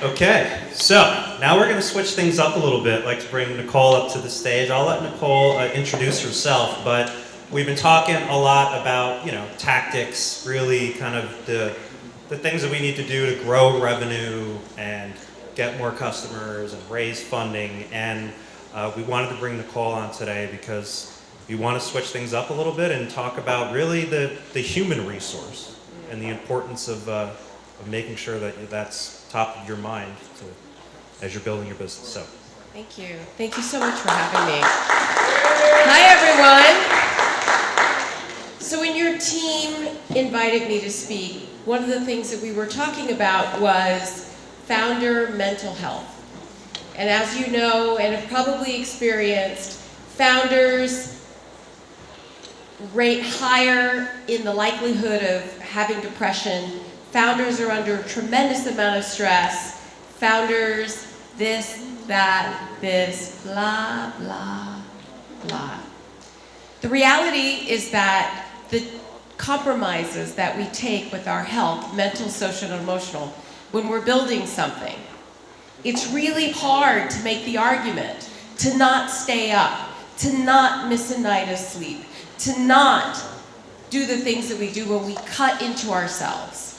Okay, so now we're going to switch things up a little bit. I'd like to bring Nichol up to the stage. I'll let Nichol introduce herself, but we've been talking a lot about, tactics, really kind of the things that we need to do to grow revenue and get more customers and raise funding. And we wanted to bring Nichol on today because we want to switch things up a little bit and talk about really the human resource and the importance of making sure that that's top of your mind as you're building your business. So, thank you. Thank you so much for having me. Hi, everyone. So when your team invited me to speak, one of the things that we were talking about was founder mental health. And as you know, and have probably experienced, founders rate higher in the likelihood of having depression. Founders are under a tremendous amount of stress. Founders, this, that, this, blah, blah, blah. The reality is that the compromises that we take with our health, mental, social, and emotional, when we're building something, it's really hard to make the argument to not stay up, to not miss a night of sleep, to not do the things that we do when we cut into ourselves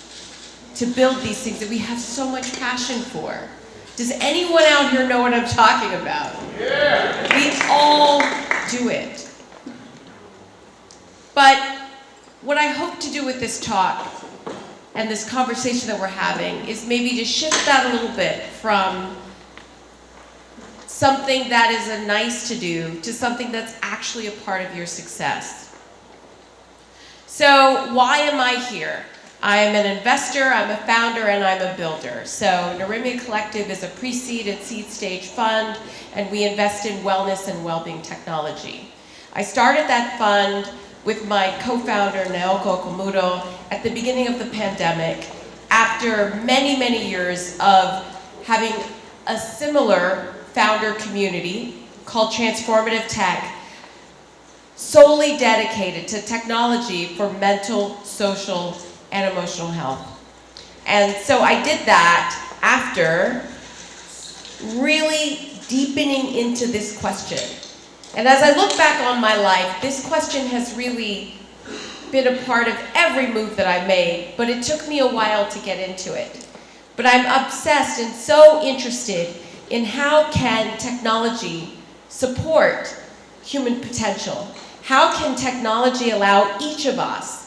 to build these things that we have so much passion for. Does anyone out here know what I'm talking about? Yeah. We all do it. But what I hope to do with this talk and this conversation that we're having is maybe to shift that a little bit from something that is a nice to do to something that's actually a part of your success. So why am I here? I'm an investor, I'm a founder, and I'm a builder. So NIREMIA Collective is a pre-seed and seed stage fund, and we invest in wellness and well-being technology. I started that fund with my co-founder, Naoko Okamoto, at the beginning of the pandemic, after many, many years of having a similar founder community called Transformative Tech, solely dedicated to technology for mental, social, and emotional health. And so I did that after really deepening into this question. And as I look back on my life, this question has really been a part of every move that I made, but it took me a while to get into it. But I'm obsessed and so interested in how can technology support human potential? How can technology allow each of us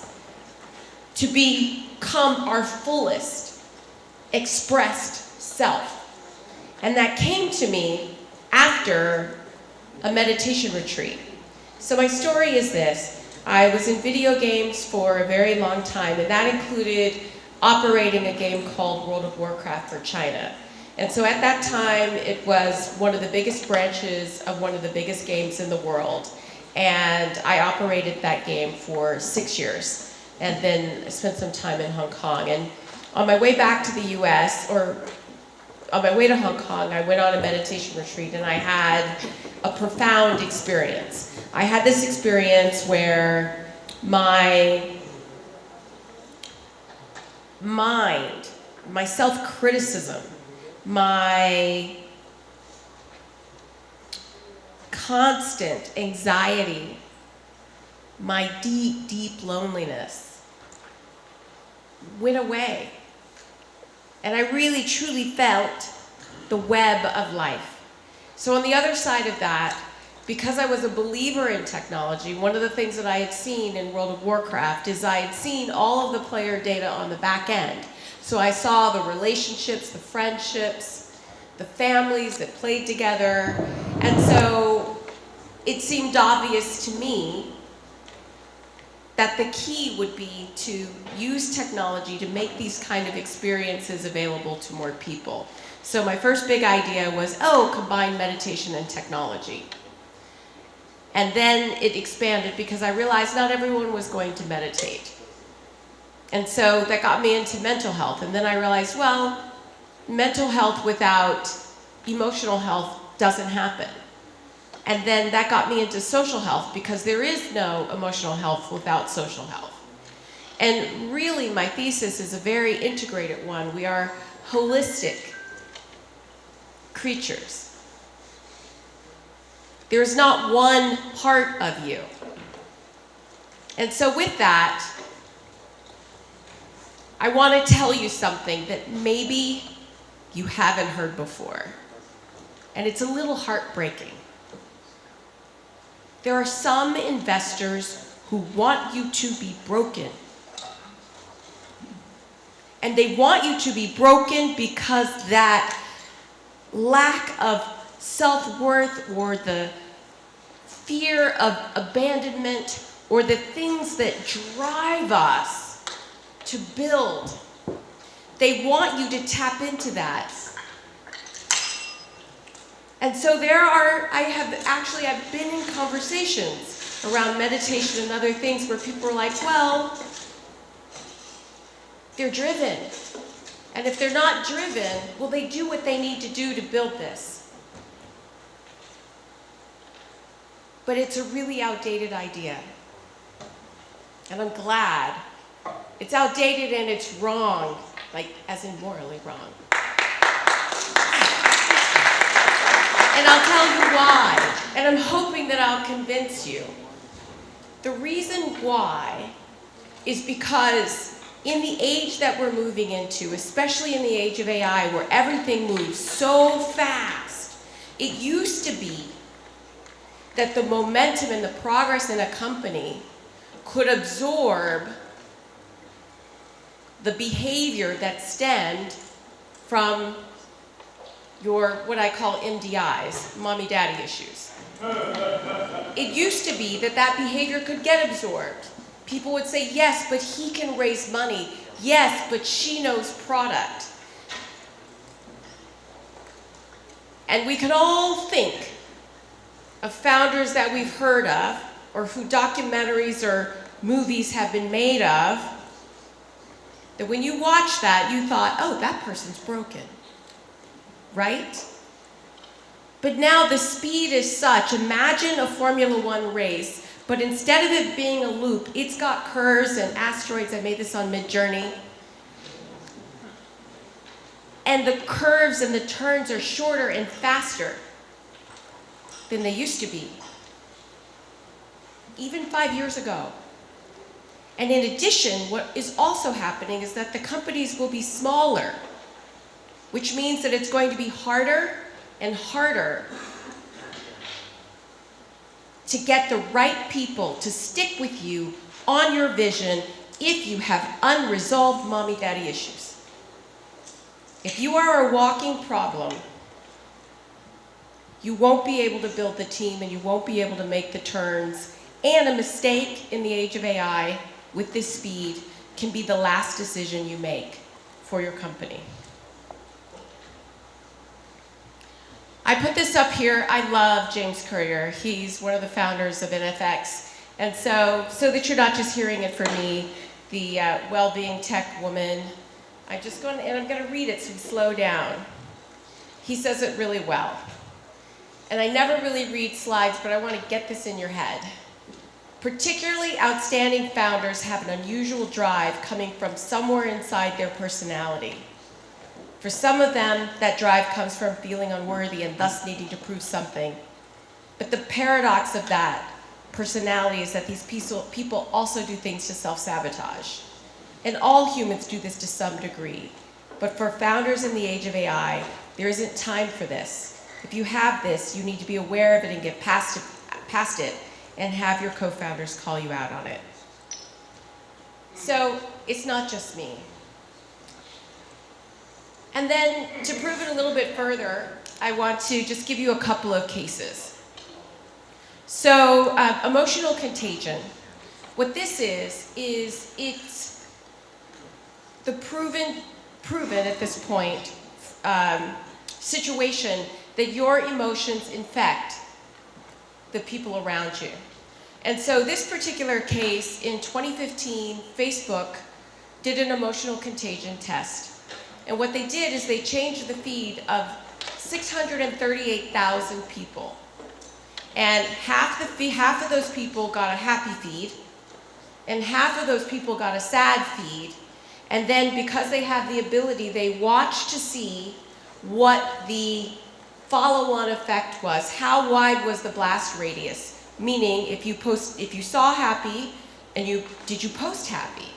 to become our fullest expressed self? And that came to me after a meditation retreat. So my story is this. I was in video games for a very long time, and that included operating a game called World of Warcraft for China. And so at that time, it was one of the biggest branches of one of the biggest games in the world. And I operated that game for 6 years. And then I spent some time in Hong Kong. And on my way back to the US, or on my way to Hong Kong, I went on a meditation retreat and I had a profound experience. I had this experience where my mind, my self-criticism, my constant anxiety, my deep, deep loneliness went away. And I really, truly felt the web of life. So on the other side of that, because I was a believer in technology, one of the things that I had seen in World of Warcraft is I had seen all of the player data on the back end. So I saw the relationships, the friendships, the families that played together. And so it seemed obvious to me that the key would be to use technology to make these kind of experiences available to more people. So my first big idea was, combine meditation and technology. And then it expanded because I realized not everyone was going to meditate. And so that got me into mental health. And then I realized, mental health without emotional health doesn't happen. And then that got me into social health because there is no emotional health without social health. And really my thesis is a very integrated one. We are holistic creatures. There is not one part of you. And so with that, I want to tell you something that maybe you haven't heard before. And it's a little heartbreaking. There are some investors who want you to be broken. And they want you to be broken because that lack of self-worth or the fear of abandonment or the things that drive us to build, they want you to tap into that. And so I've been in conversations around meditation and other things where people are like, well, they're driven. And if they're not driven, will they do what they need to do to build this? But it's a really outdated idea. And I'm glad. It's outdated and it's wrong, like as in morally wrong. And I'll tell you why. And I'm hoping that I'll convince you. The reason why is because in the age that we're moving into, especially in the age of AI, where everything moves so fast, it used to be that the momentum and the progress in a company could absorb the behavior that stemmed from your, what I call MDIs, mommy-daddy issues. It used to be that that behavior could get absorbed. People would say, yes, but he can raise money. Yes, but she knows product. And we can all think of founders that we've heard of, or who documentaries or movies have been made of, that when you watch that, you thought, oh, that person's broken, right? But now the speed is such. Imagine a Formula One race, but instead of it being a loop, it's got curves and asteroids. I made this on Midjourney. And the curves and the turns are shorter and faster than they used to be, even 5 years ago. And in addition, what is also happening is that the companies will be smaller, which means that it's going to be harder and harder to get the right people to stick with you on your vision if you have unresolved mommy-daddy issues. If you are a walking problem, you won't be able to build the team and you won't be able to make the turns. And a mistake in the age of AI with this speed can be the last decision you make for your company. I put this up here. I love James Courier. He's one of the founders of NFX. And so that you're not just hearing it from me, the well-being tech woman, I'm going to read it, so slow down. He says it really well. And I never really read slides, but I want to get this in your head. Particularly outstanding founders have an unusual drive coming from somewhere inside their personality. For some of them, that drive comes from feeling unworthy and thus needing to prove something. But the paradox of that personality is that these people also do things to self-sabotage. And all humans do this to some degree. But for founders in the age of AI, there isn't time for this. If you have this, you need to be aware of it and get past it and have your co-founders call you out on it. So it's not just me. And then to prove it a little bit further, I want to just give you a couple of cases. So emotional contagion. What this is it's the proven at this point situation that your emotions infect the people around you. And so this particular case, in 2015, Facebook did an emotional contagion test. And what they did is they changed the feed of 638,000 people. And half of those people got a happy feed, and half of those people got a sad feed. And then because they have the ability, they watched to see what the follow-on effect was, how wide was the blast radius? Meaning, if you saw happy, and did you post happy?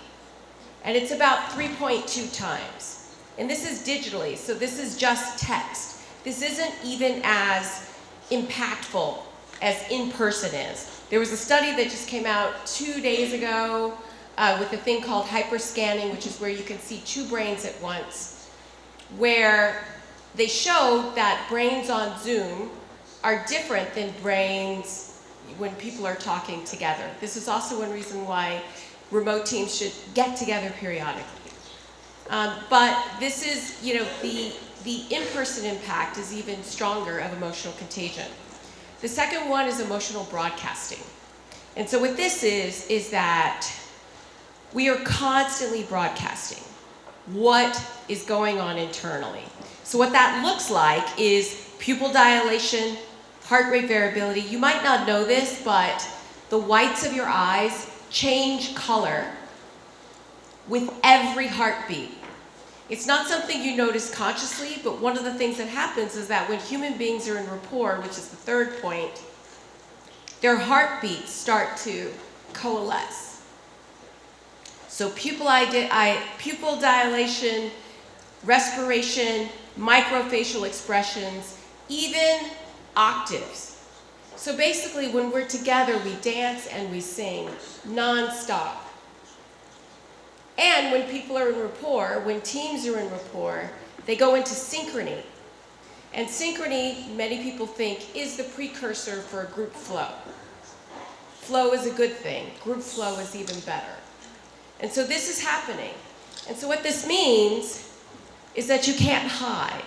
And it's about 3.2 times. And this is digitally, so this is just text. This isn't even as impactful as in-person is. There was a study that just came out 2 days ago with a thing called hyperscanning, which is where you can see two brains at once, where they showed that brains on Zoom are different than brains when people are talking together. This is also one reason why remote teams should get together periodically. But this is, the in-person impact is even stronger of emotional contagion. The second one is emotional broadcasting. And so what this is that we are constantly broadcasting what is going on internally. So what that looks like is pupil dilation, heart rate variability. You might not know this, but the whites of your eyes change color with every heartbeat. It's not something you notice consciously, but one of the things that happens is that when human beings are in rapport, which is the third point, their heartbeats start to coalesce. So pupil dilation, respiration, microfacial expressions, even octaves. So basically, when we're together, we dance and we sing nonstop. And when people are in rapport, when teams are in rapport, they go into synchrony. And synchrony, many people think, is the precursor for group flow. Flow is a good thing. Group flow is even better. And so this is happening. And so what this means is that you can't hide.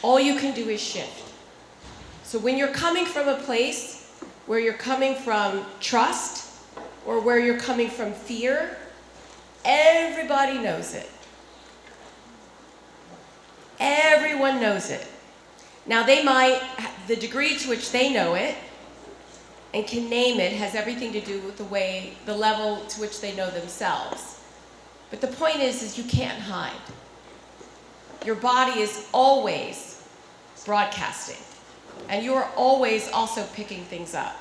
All you can do is shift. So when you're coming from a place where you're coming from trust, or where you're coming from fear, everybody knows it. Everyone knows it. Now the degree to which they know it and can name it has everything to do with the level to which they know themselves. But the point is you can't hide. Your body is always broadcasting, and you are always also picking things up.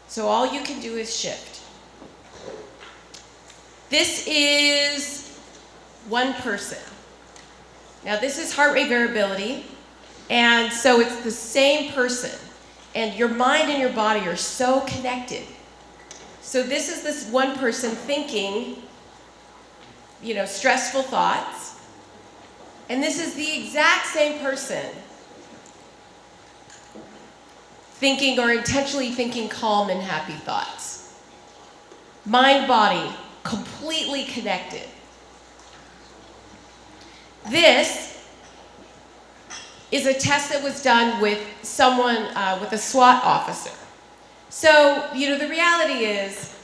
So all you can do is shift. This is one person. Now this is heart rate variability, and so it's the same person, and your mind and your body are so connected. So this is this one person thinking, stressful thoughts, and this is the exact same person thinking or intentionally thinking calm and happy thoughts. Mind, body, completely connected. This is a test that was done with someone, with a SWAT officer. So, the reality is,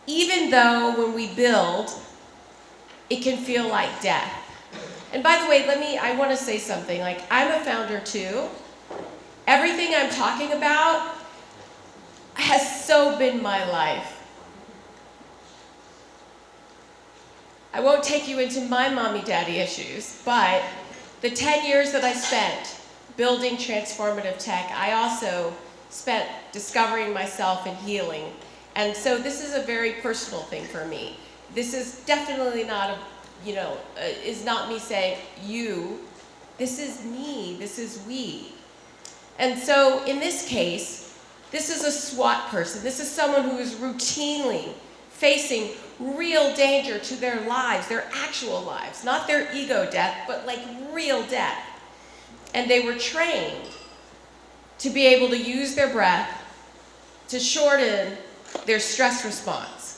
even though when we build, it can feel like death. And by the way, I want to say something, I'm a founder too. Everything I'm talking about has so been my life. I won't take you into my mommy-daddy issues, but the 10 years that I spent building transformative tech, I also spent discovering myself and healing. And so this is a very personal thing for me. This is definitely not is not me saying you. This is me, this is we. And so in this case, this is a SWAT person. This is someone who is routinely facing real danger to their lives, their actual lives, not their ego death, but real death. And they were trained to be able to use their breath to shorten their stress response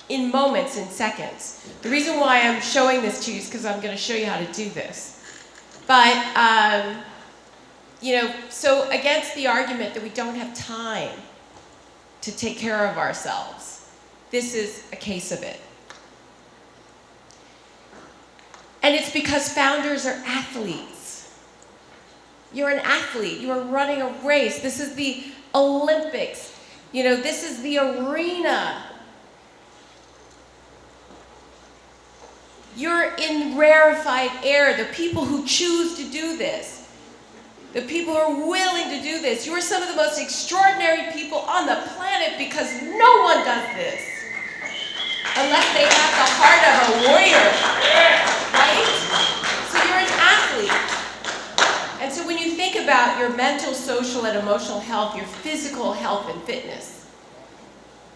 in moments, in seconds. The reason why I'm showing this to you is because I'm going to show you how to do this. But so against the argument that we don't have time to take care of ourselves, this is a case of it. And it's because founders are athletes. You're an athlete. You are running a race. This is the Olympics. This is the arena. You're in rarefied air. The people who choose to do this, the people who are willing to do this, you are some of the most extraordinary people on the planet because no one does this unless they have the heart of a warrior, right? So you're an athlete. And so when you think about your mental, social, and emotional health, your physical health and fitness,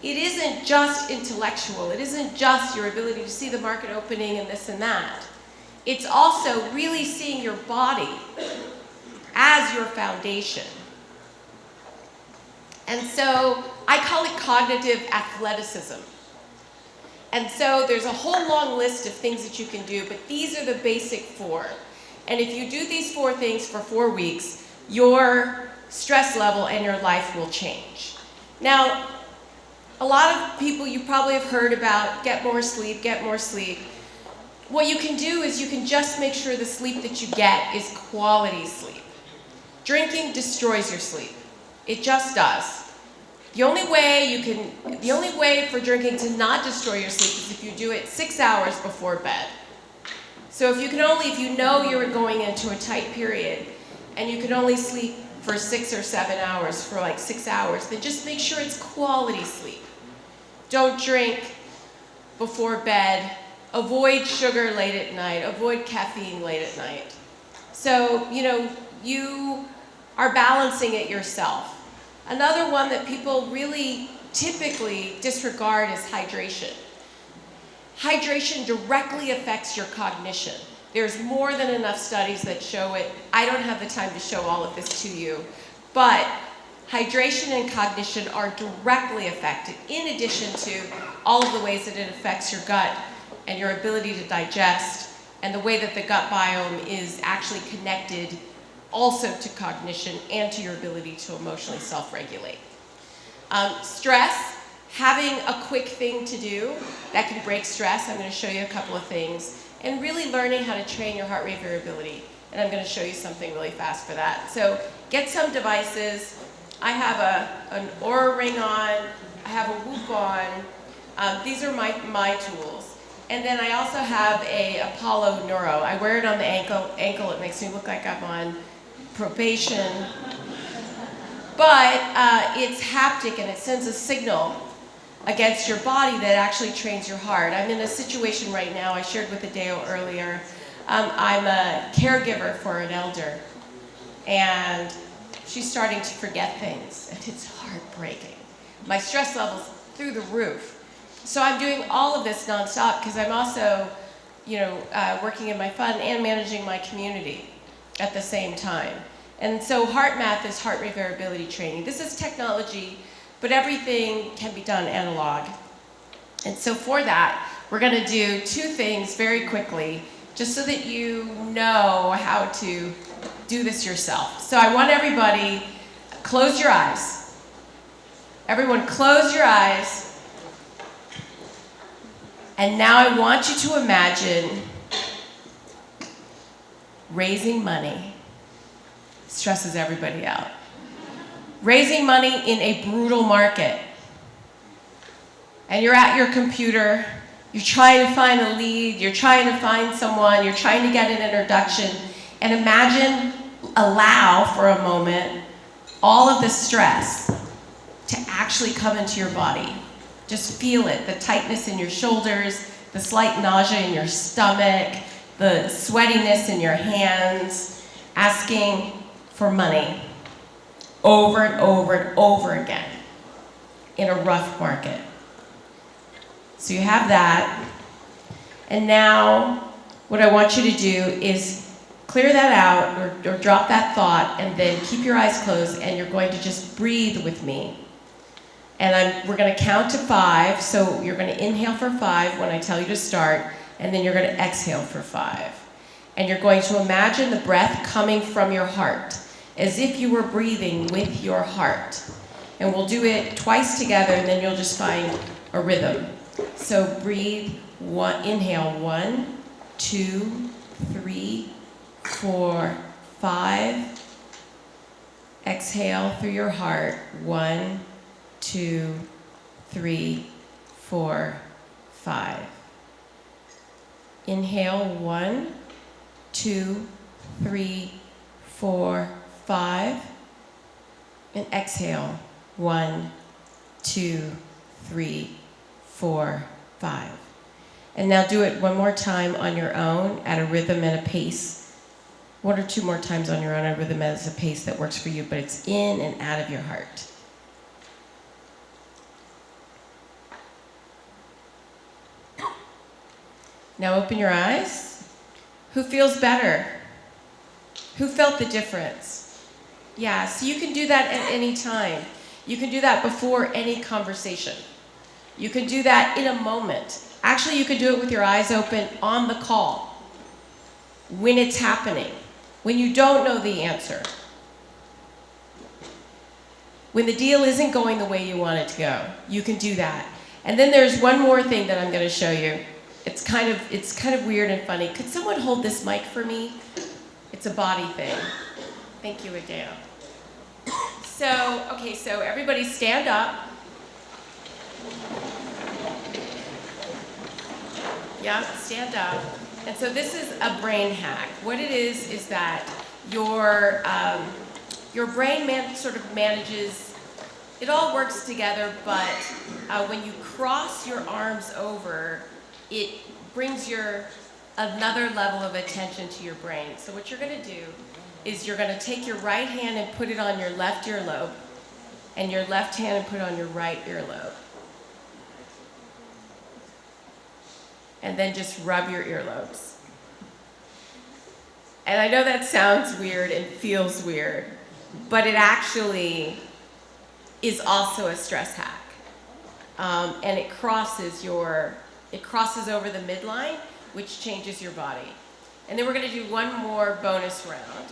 it isn't just intellectual. It isn't just your ability to see the market opening and this and that. It's also really seeing your body as your foundation. And so I call it cognitive athleticism. And so there's a whole long list of things that you can do, but these are the basic 4. And if you do these 4 things for 4 weeks, your stress level and your life will change. Now, a lot of people you probably have heard about get more sleep, get more sleep. What you can do is you can just make sure the sleep that you get is quality sleep. Drinking destroys your sleep. It just does. The only way for drinking to not destroy your sleep is if you do it 6 hours before bed. So if you know you're going into a tight period and you can only sleep for 6 or 7 hours, for like 6 hours, then just make sure it's quality sleep. Don't drink before bed. Avoid sugar late at night. Avoid caffeine late at night. So, you are balancing it yourself. Another one that people really typically disregard is hydration. Hydration directly affects your cognition. There's more than enough studies that show it. I don't have the time to show all of this to you, but hydration and cognition are directly affected, in addition to all of the ways that it affects your gut and your ability to digest, and the way that the gut biome is actually connected also to cognition and to your ability to emotionally self-regulate. Stress, having a quick thing to do that can break stress. I'm going to show you a couple of things. And really learning how to train your heart rate variability. And I'm going to show you something really fast for that. So get some devices. I have an Oura ring on. I have a Whoop on. These are my tools. And then I also have a Apollo Neuro. I wear it on the ankle. It makes me look like I'm on probation. But it's haptic and it sends a signal against your body that actually trains your heart. I'm in a situation right now, I shared with Adeo earlier. I'm a caregiver for an elder, and she's starting to forget things, and it's heartbreaking. My stress level's through the roof. So I'm doing all of this nonstop because I'm also, working in my fund and managing my community at the same time. And so HeartMath is heart rate variability training. This is technology, but everything can be done analog. And so for that, we're going to do 2 things very quickly, just so that you know how to do this yourself. So I want everybody, close your eyes. Everyone close your eyes. And now I want you to imagine raising money. Stresses everybody out. Raising money in a brutal market. And you're at your computer, you're trying to find a lead, you're trying to find someone, you're trying to get an introduction, and allow for a moment all of the stress to actually come into your body. Just feel it, the tightness in your shoulders, the slight nausea in your stomach, the sweatiness in your hands, asking for money over and over and over again in a rough market. So you have that. And now what I want you to do is clear that out or drop that thought, and then keep your eyes closed, and you're going to just breathe with me. And we're going to count to 5. So you're going to inhale for 5 when I tell you to start, and then you're going to exhale for 5. And you're going to imagine the breath coming from your heart, as if you were breathing with your heart. And we'll do it twice together, and then you'll just find a rhythm. So breathe, inhale, 1, 2, 3, 4, 5. Exhale through your heart, 1, 2, 3, 4, 5. Inhale, 1, 2, 3, 4, 5. And exhale, 1, 2, 3, 4, 5. And now do it one more time on your own at a rhythm and a pace. 1 or 2 more times on your own at a rhythm and a pace that works for you, but it's in and out of your heart. Now open your eyes. Who feels better? Who felt the difference? Yeah, so you can do that at any time. You can do that before any conversation. You can do that in a moment. Actually, you can do it with your eyes open on the call, when it's happening, when you don't know the answer, when the deal isn't going the way you want it to go. You can do that. And then there's one more thing that I'm going to show you. It's kind of weird and funny. Could someone hold this mic for me? It's a body thing. Thank you, Adele. So everybody stand up. Yeah, stand up. And so this is a brain hack. What it is that your brain sort of manages, it all works together, but when you cross your arms over, it brings another level of attention to your brain. So what you're going to do is you're going to take your right hand and put it on your left earlobe, and your left hand and put it on your right earlobe. And then just rub your earlobes. And I know that sounds weird and feels weird, but it actually is also a stress hack. And it crosses over the midline, which changes your body. And then we're going to do one more bonus round.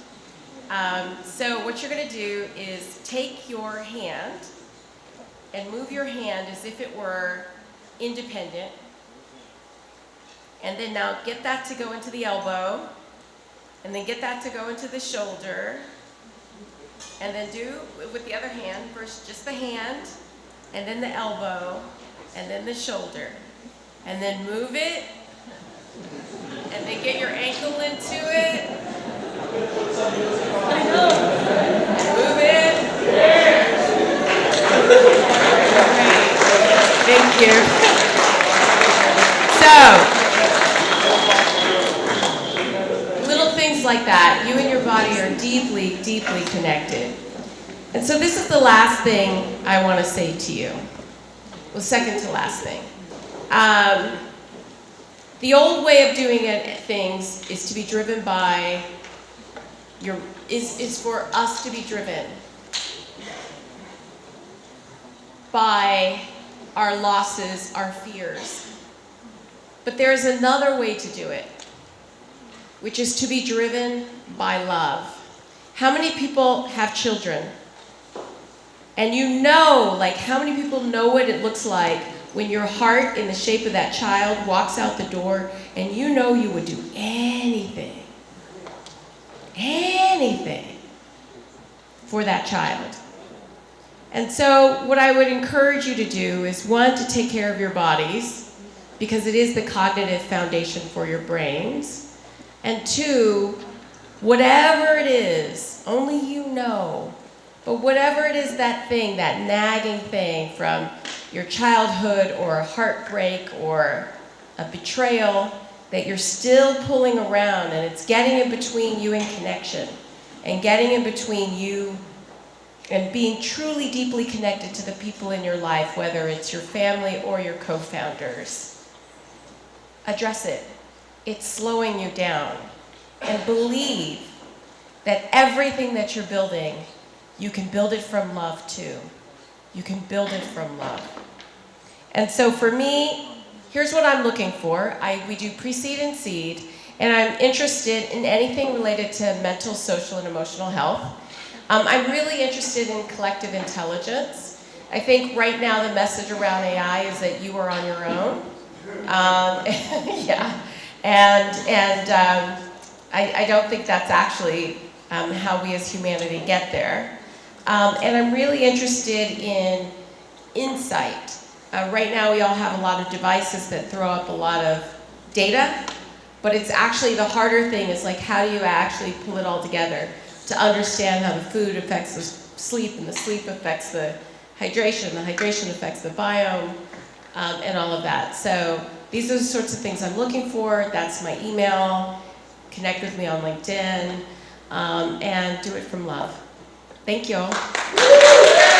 So what you're going to do is take your hand and move your hand as if it were independent. And then now get that to go into the elbow, and then get that to go into the shoulder, and then do with the other hand, first just the hand, and then the elbow, and then the shoulder. And then move it, and then get your ankle into it. I know. And move it. Great. Thank you. Like that, you and your body are deeply, deeply connected. And so this is the last thing I want to say to you. Well, second to last thing. The old way of doing things is to be driven by is for us to be driven by our losses, our fears. But there is another way to do it, which is to be driven by love. How many people have children? And you know, like how many people know what it looks like when your heart in the shape of that child walks out the door and you know you would do anything for that child. And so what I would encourage you to do is, one, to take care of your bodies, because it is the cognitive foundation for your brains. And two, whatever it is, only you know, but whatever it is, that thing, that nagging thing from your childhood or a heartbreak or a betrayal that you're still pulling around, and it's getting in between you and connection, and getting in between you and being truly deeply connected to the people in your life, whether it's your family or your co-founders. Address it. It's slowing you down. And believe that everything that you're building, you can build it from love too. You can build it from love. And so for me, here's what I'm looking for. We do pre-seed and seed, and I'm interested in anything related to mental, social, and emotional health. I'm really interested in collective intelligence. I think right now the message around AI is that you are on your own. Yeah. And I don't think that's actually how we as humanity get there. And I'm really interested in insight. Right now we all have a lot of devices that throw up a lot of data, But it's actually the harder thing is like, how do you actually pull it all together to understand how the food affects the sleep, and the sleep affects the hydration affects the biome, and all of that. So these are the sorts of things I'm looking for. That's my email. Connect with me on LinkedIn, and do it from love. Thank you all.